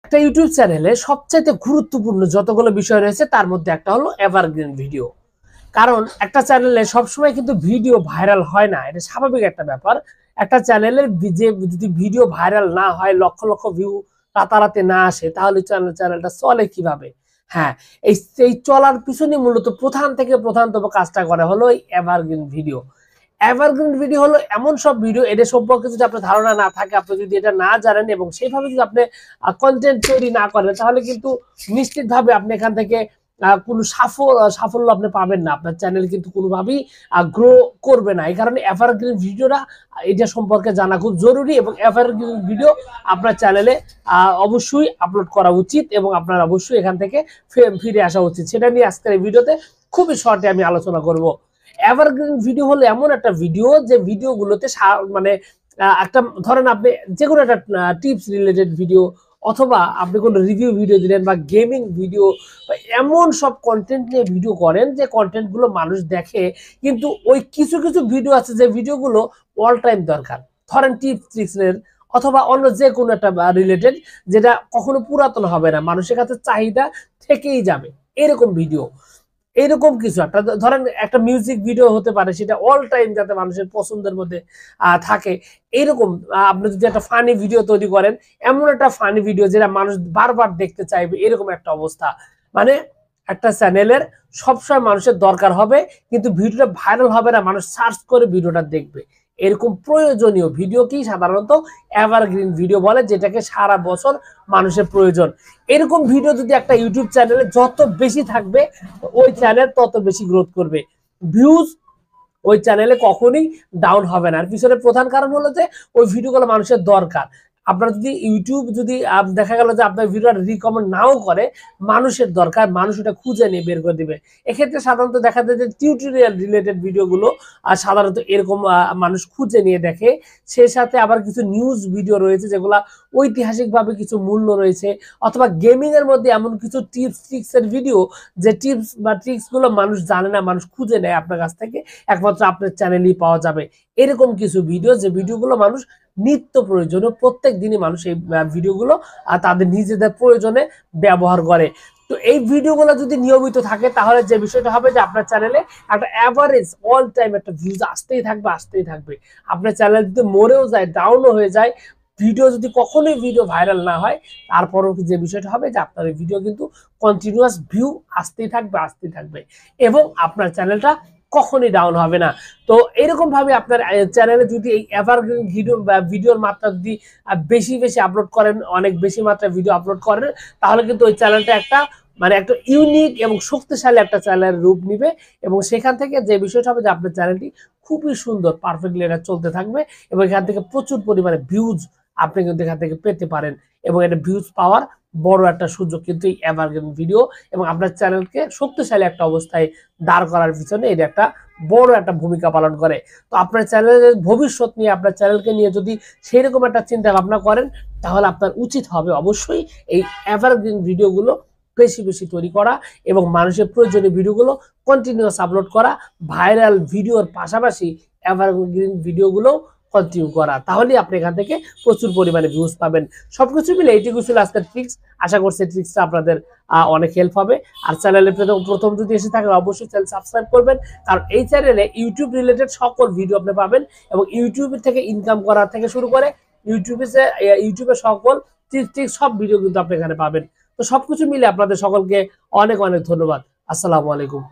একটা ইউটিউব চ্যানেলে সবচাইতে গুরুত্বপূর্ণ যতগুলো বিষয় রয়েছে তার মধ্যে একটা হলো এভারগ্রিন ভিডিও। কারণ একটা চ্যানেলে সবসময় কিন্তু ভিডিও ভাইরাল হয় না, এটা স্বাভাবিক একটা ব্যাপার। একটা চ্যানেলের যে যদি ভিডিও ভাইরাল না হয়, লক্ষ লক্ষ ভিউ রাতারাতি না আসে, তাহলে চ্যানেলটা চলে কিভাবে? হ্যাঁ, এই চলার পিছনে মূলত প্রধানতম কাজটা করা হলো এই এভারগ্রিন ভিডিও। এভারগ্রিন ভিডিও হলো এমন সব ভিডিও, এদের সম্পর্কে যদি আপনার ধারণা না থাকে, আপনি যদি এটা না জানেন এবং সেইভাবে যদি আপনি কন্টেন্ট তৈরি না করেন, তাহলে কিন্তু নিশ্চিতভাবে আপনি এখান থেকে কোনো সাফল্য আপনি পাবেন না। আপনার চ্যানেল কিন্তু কোনোভাবেই গ্রো করবে না। এই কারণে এভারগ্রিন ভিডিওটা এটা সম্পর্কে জানা খুব জরুরি, এবং এভারগ্রিন ভিডিও আপনার চ্যানেলে অবশ্যই আপলোড করা উচিত এবং আপনার অবশ্যই এখান থেকে ফিরে আসা উচিত। সেটা নিয়ে আজকের এই ভিডিওতে খুবই শর্টে আমি আলোচনা করব। এভারগ্রিন ভিডিও হলো এমন একটা ভিডিও যে ভিডিওগুলোতে মানে একটা ধরেন আপনি যে কোনো একটা টিপস রিলেটেড ভিডিও, অথবা আপনি কোনো রিভিউ ভিডিও দিলেন বা গেমিং ভিডিও, এমন সব কন্টেন্ট নিয়ে ভিডিও করেন যে কন্টেন্ট গুলো মানুষ দেখে, কিন্তু ওই কিছু কিছু ভিডিও আছে যে ভিডিওগুলো অল টাইম দরকার। ধরেন টিপস ট্রিক্সের অথবা অন্য যে কোনো একটা রিলেটেড, যেটা কখনো পুরাতন হবে না, মানুষের কাছে চাহিদা থেকেই যাবে, এরকম ভিডিও। এরকম কিছু একটা ধরেন একটা মিউজিক ভিডিও হতে পারে, সেটা অল টাইম যাতে মানুষের পছন্দের মধ্যে থাকে, এরকম। আপনি যদি একটা ফানি ভিডিও তৈরি করেন, এমন একটা ফানি ভিডিও যেটা মানুষ বারবার দেখতে চাইবে, এরকম একটা অবস্থা। মানে একটা চ্যানেলের সবসময় মানুষের দরকার হবে, কিন্তু ভিডিওটা ভাইরাল হবে না, মানুষ সার্চ করে ভিডিওটা দেখবে, এরকম প্রয়োজনীয় ভিডিওকেই সাধারণত এভারগ্রিন ভিডিও বলে, যেটাকে সারা বছর মানুষের প্রয়োজন। এরকম ভিডিও যদি একটা ইউটিউব চ্যানেলে যত বেশি থাকবে, ওই চ্যানেল তত বেশি গ্রোথ করবে, ভিউজ ওই চ্যানেলে কখনোই ডাউন হবে না। আর পিছনে প্রধান কারণ হলো যে ওই ভিডিওগুলো মানুষের দরকার। আপনার যদি ইউটিউব যদি দেখা গেল যে আপনার ভিডিওটা রিকমেন্ড নাও করে, মানুষের দরকার, মানুষ ওটা খুঁজে নিয়ে বের করে দিবে। এক্ষেত্রে সাধারণত দেখা যায় যে টিউটোরিয়াল রিলেটেড ভিডিওগুলো সাধারণত এরকম মানুষ খুঁজে নিয়ে দেখে। সেই সাথে আবার কিছু নিউজ ভিডিও রয়েছে যেগুলা ঐতিহাসিকভাবে কিছু মূল্য রয়েছে, অথবা গেমিং এর মধ্যে এমন কিছু টিপস ট্রিক্সের ভিডিও, যে টিপস বা ট্রিক্স গুলো মানুষ জানে না, মানুষ খুঁজে নেয় আপনার কাছ থেকে, একমাত্র আপনার চ্যানেলেই পাওয়া যাবে। এরকম কিছু ভিডিও, যে ভিডিওগুলো মানুষ নিত্য প্রয়োজনীয়, প্রত্যেক দিনই মানুষ এই ভিডিওগুলো তাদের নিজেদের প্রয়োজনে ব্যবহার করে। তো এই ভিডিওগুলো যদি নিয়মিত থাকে, তাহলে যে বিষয়টা হবে যে আপনার চ্যানেলে একটা অ্যাভারেজ অল টাইম একটা ভিউজ আসতেই থাকবে। আপনার চ্যানেল যদি মরেও যায়, ডাউনও হয়ে যায়, ভিডিও যদি কখনোই ভিডিও ভাইরাল না হয়, তারপরেও যে বিষয়টা হবে যে আপনার এই ভিডিও কিন্তু কন্টিনিউয়াস ভিউ আসতেই থাকবে এবং আপনার চ্যানেলটা কখনোই ডাউন হবে না। তো এরকম ভাবে আপনার চ্যানেলে যদি এই এভারগ্রিন ভিডিওর মাত্রা যদি বেশি আপলোড করেন, অনেক বেশি মাত্রায় ভিডিও আপলোড করেন, তাহলে কিন্তু ওই চ্যানেলটা একটা একটা ইউনিক এবং শক্তিশালী একটা চ্যানেলের রূপ নিবে, এবং সেখান থেকে যে বিষয়টা হবে যে আপনার চ্যানেলটি খুবই সুন্দর পারফেক্টলি এটা চলতে থাকবে, এবং এখান থেকে প্রচুর পরিমাণে ভিউজ আপনি কিন্তু এখান থেকে পেতে পারেন, এবং এটা ভিউজ পাওয়ার বড় একটা সুযোগ কিন্তু এই এভারগ্রিন ভিডিও, এবং আপনার চ্যানেলকে শক্তিশালী একটা অবস্থায় দাঁড় করার পিছনে এটা একটা বড় একটা ভূমিকা পালন করে। তো আপনার চ্যানেলের ভবিষ্যৎ নিয়ে, আপনার চ্যানেলকে নিয়ে যদি সেই রকম একটা চিন্তা ভাবনা করেন, তাহলে আপনার উচিত হবে অবশ্যই এই এভারগ্রিন ভিডিওগুলো বেশি তৈরি করা, এবং মানুষের প্রয়োজনীয় ভিডিওগুলো কন্টিনিউয়াস আপলোড করা, ভাইরাল ভিডিওর পাশাপাশি এভারগ্রিন ভিডিওগুলো কন্টিনিউ করা। তাহলেই আপনি এখান থেকে প্রচুর পরিমাণে ভিউজ পাবেন। সবকিছু মিলে এইটুকু ছিল আজকের ট্রিক্স। আশা করছি ট্রিক্সটা আপনাদের অনেক হেল্প হবে। আর চ্যানেলে প্রথম যদি এসে থাকেন, অবশ্যই চ্যানেল সাবস্ক্রাইব করবেন, কারণ এই চ্যানেলে ইউটিউব রিলেটেড সকল ভিডিও আপনি পাবেন, এবং ইউটিউব থেকে ইনকাম করা থেকে শুরু করে ইউটিউবে সকল ট্রিক্স সব ভিডিও কিন্তু আপনি এখানে পাবেন। তো সবকিছু মিলে আপনাদের সকলকে অনেক ধন্যবাদ। আসসালামু আলাইকুম।